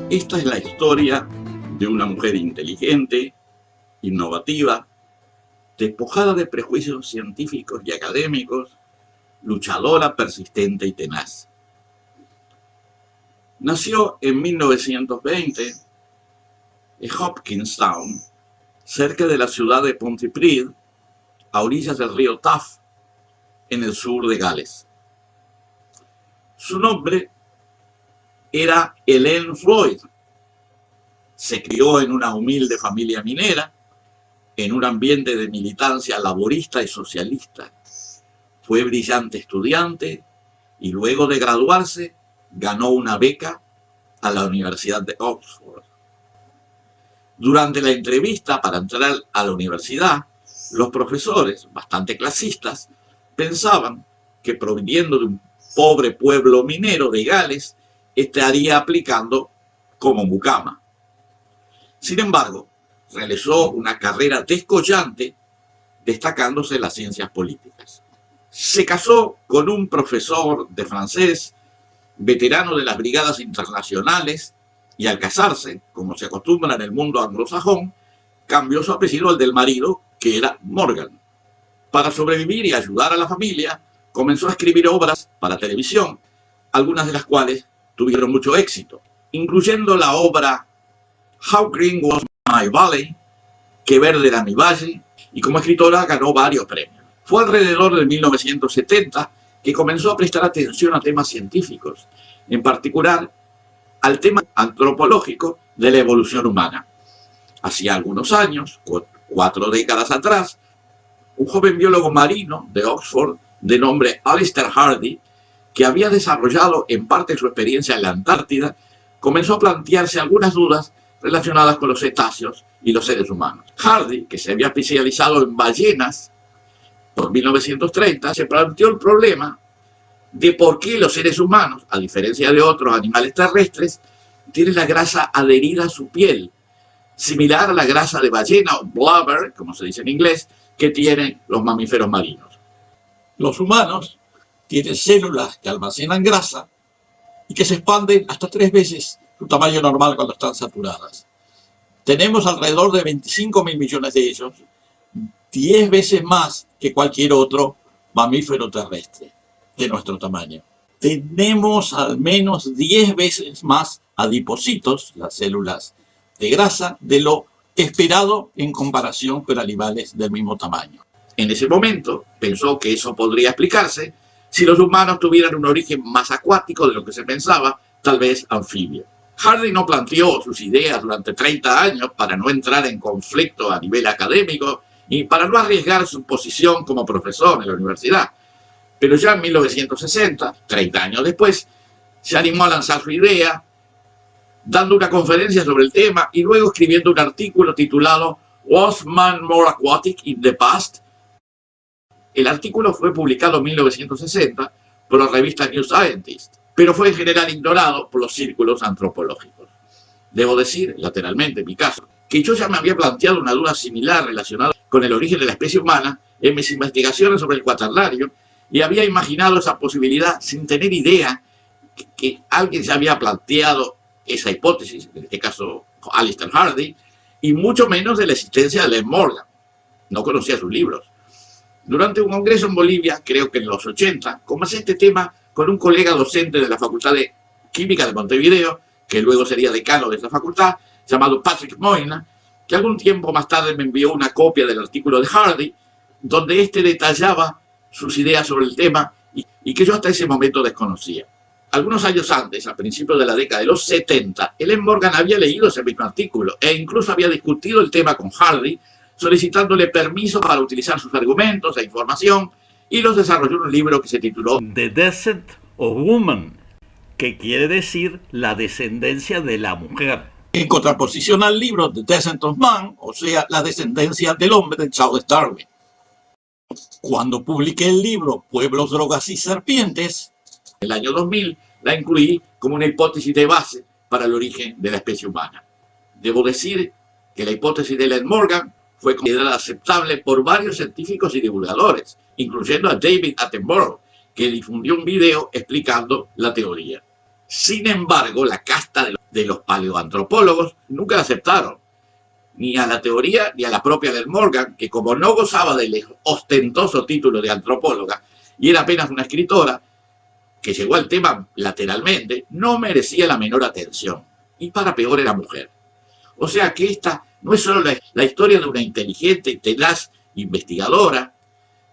Esta es la historia de una mujer inteligente, innovativa, despojada de prejuicios científicos y académicos, luchadora, persistente y tenaz. Nació en 1920 en Hopkinstown, cerca de la ciudad de Pontypridd, a orillas del río Taff, en el sur de Gales. Su nombre era Ellen Floyd. Se crió en una humilde familia minera, en un ambiente de militancia laborista y socialista. Fue brillante estudiante y luego de graduarse ganó una beca a la Universidad de Oxford. Durante la entrevista para entrar a la universidad, los profesores, bastante clasistas, pensaban que proviniendo de un pobre pueblo minero de Gales, estaría aplicando como mucama. Sin embargo, realizó una carrera descollante, destacándose en las ciencias políticas. Se casó con un profesor de francés, veterano de las brigadas internacionales, y al casarse, como se acostumbra en el mundo anglosajón, cambió su apellido al del marido, que era Morgan. Para sobrevivir y ayudar a la familia, comenzó a escribir obras para televisión, algunas de las cuales tuvieron mucho éxito, incluyendo la obra How Green Was My Valley, Qué verde era mi valle, y como escritora ganó varios premios. Fue alrededor de 1970 que comenzó a prestar atención a temas científicos, en particular al tema antropológico de la evolución humana. Hacía algunos años, 4 décadas atrás, un joven biólogo marino de Oxford, de nombre Alister Hardy, que había desarrollado en parte su experiencia en la Antártida, comenzó a plantearse algunas dudas relacionadas con los cetáceos y los seres humanos. Hardy, que se había especializado en ballenas por 1930, se planteó el problema de por qué los seres humanos, a diferencia de otros animales terrestres, tienen la grasa adherida a su piel, similar a la grasa de ballena o blubber, como se dice en inglés, que tienen los mamíferos marinos. Los humanos tienen células que almacenan grasa y que se expanden hasta 3 veces su tamaño normal cuando están saturadas. Tenemos alrededor de 25.000 millones de ellos, 10 veces más que cualquier otro mamífero terrestre de nuestro tamaño. Tenemos al menos 10 veces más adipocitos, las células de grasa, de lo esperado en comparación con animales del mismo tamaño. En ese momento pensó que eso podría explicarse si los humanos tuvieran un origen más acuático de lo que se pensaba, tal vez anfibio. Hardy no planteó sus ideas durante 30 años para no entrar en conflicto a nivel académico y para no arriesgar su posición como profesor en la universidad. Pero ya en 1960, 30 años después, se animó a lanzar su idea, dando una conferencia sobre el tema y luego escribiendo un artículo titulado Was Man More Aquatic in the Past? El artículo fue publicado en 1960 por la revista New Scientist, pero fue en general ignorado por los círculos antropológicos. Debo decir, lateralmente en mi caso, que yo ya me había planteado una duda similar relacionada con el origen de la especie humana en mis investigaciones sobre el cuaternario y había imaginado esa posibilidad sin tener idea que alguien se había planteado esa hipótesis, en este caso Alister Hardy, y mucho menos de la existencia de Len Morgan. No conocía sus libros. Durante un congreso en Bolivia, creo que en los 80, comencé este tema con un colega docente de la Facultad de Química de Montevideo, que luego sería decano de esa facultad, llamado Patrick Moyna, que algún tiempo más tarde me envió una copia del artículo de Hardy, donde éste detallaba sus ideas sobre el tema y que yo hasta ese momento desconocía. Algunos años antes, a principios de la década de los 70, Ellen Morgan había leído ese mismo artículo e incluso había discutido el tema con Hardy, solicitándole permiso para utilizar sus argumentos e información, y los desarrolló en un libro que se tituló The Descent of Woman, que quiere decir la descendencia de la mujer, en contraposición al libro The Descent of Man, o sea, la descendencia del hombre de Charles Darwin. Cuando publiqué el libro Pueblos, Drogas y Serpientes, en el año 2000, la incluí como una hipótesis de base para el origen de la especie humana. Debo decir que la hipótesis de Ellen Morgan fue considerada aceptable por varios científicos y divulgadores, incluyendo a David Attenborough, que difundió un video explicando la teoría. Sin embargo, la casta de los paleoantropólogos nunca la aceptaron, ni a la teoría ni a la propia Ellen Morgan, que como no gozaba del ostentoso título de antropóloga y era apenas una escritora, que llegó al tema lateralmente, no merecía la menor atención. Y para peor era mujer. O sea que esta no es solo la historia de una inteligente y tenaz investigadora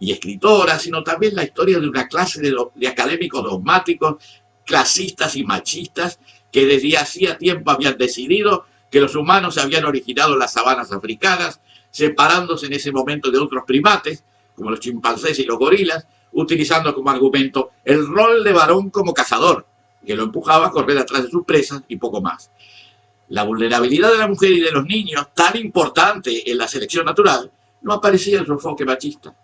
y escritora, sino también la historia de una clase de académicos dogmáticos, clasistas y machistas, que desde hacía tiempo habían decidido que los humanos se habían originado en las sabanas africanas, separándose en ese momento de otros primates, como los chimpancés y los gorilas, utilizando como argumento el rol de varón como cazador, que lo empujaba a correr atrás de sus presas y poco más. La vulnerabilidad de la mujer y de los niños, tan importante en la selección natural, no aparecía en su enfoque machista.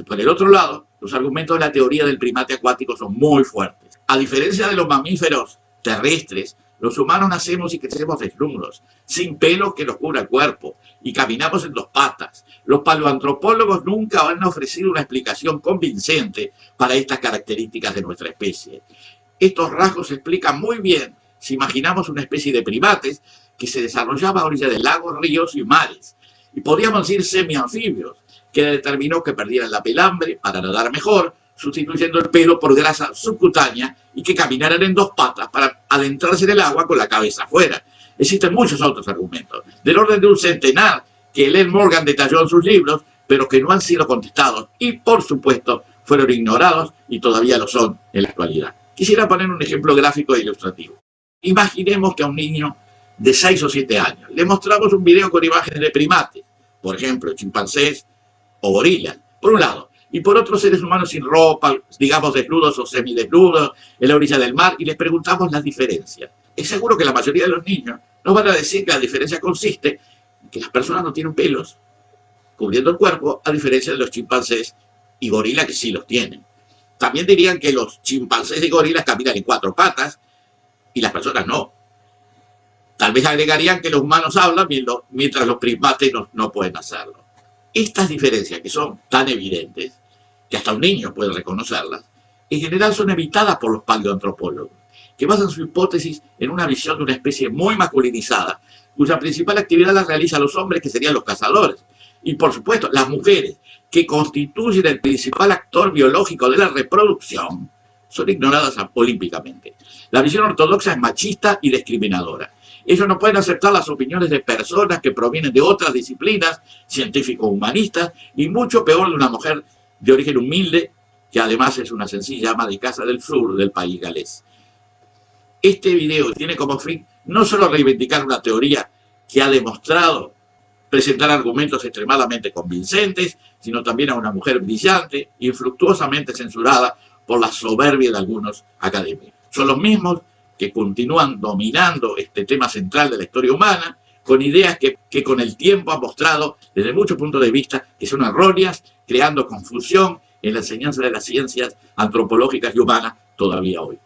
Por el otro lado, los argumentos de la teoría del primate acuático son muy fuertes. A diferencia de los mamíferos terrestres, los humanos nacemos y crecemos desnudos, sin pelo que nos cubra el cuerpo, y caminamos en dos patas. Los paleoantropólogos nunca han ofrecido una explicación convincente para estas características de nuestra especie. Estos rasgos se explican muy bien si imaginamos una especie de primates que se desarrollaba a orillas de lagos, ríos y mares, y podríamos decir semianfibios, que determinó que perdieran la pelambre para nadar mejor, sustituyendo el pelo por grasa subcutánea, y que caminaran en dos patas para adentrarse en el agua con la cabeza afuera. Existen muchos otros argumentos, del orden de un centenar, que Ellen Morgan detalló en sus libros, pero que no han sido contestados y, por supuesto, fueron ignorados y todavía lo son en la actualidad. Quisiera poner un ejemplo gráfico e ilustrativo. Imaginemos que a un niño de 6 o 7 años le mostramos un video con imágenes de primates, por ejemplo, chimpancés o gorilas, por un lado, y por otros seres humanos sin ropa, digamos desnudos o semidesnudos, en la orilla del mar, y les preguntamos las diferencias. Es seguro que la mayoría de los niños nos van a decir que la diferencia consiste en que las personas no tienen pelos cubriendo el cuerpo, a diferencia de los chimpancés y gorilas que sí los tienen. También dirían que los chimpancés y gorilas caminan en 4 patas y las personas no. Tal vez agregarían que los humanos hablan mientras los primates no pueden hacerlo. Estas diferencias, que son tan evidentes, que hasta un niño puede reconocerlas, en general son evitadas por los paleoantropólogos, que basan su hipótesis en una visión de una especie muy masculinizada, cuya principal actividad la realizan los hombres, que serían los cazadores. Y por supuesto, las mujeres, que constituyen el principal actor biológico de la reproducción, son ignoradas olímpicamente. La visión ortodoxa es machista y discriminadora. Ellos no pueden aceptar las opiniones de personas que provienen de otras disciplinas, científico-humanistas, y mucho peor de una mujer de origen humilde, que además es una sencilla ama de casa del sur del país galés. Este video tiene como fin no solo reivindicar una teoría que ha demostrado presentar argumentos extremadamente convincentes, sino también a una mujer brillante, infructuosamente censurada por la soberbia de algunos académicos. Son los mismos que continúan dominando este tema central de la historia humana, con ideas que con el tiempo han mostrado, desde muchos puntos de vista, que son erróneas, creando confusión en la enseñanza de las ciencias antropológicas y humanas todavía hoy.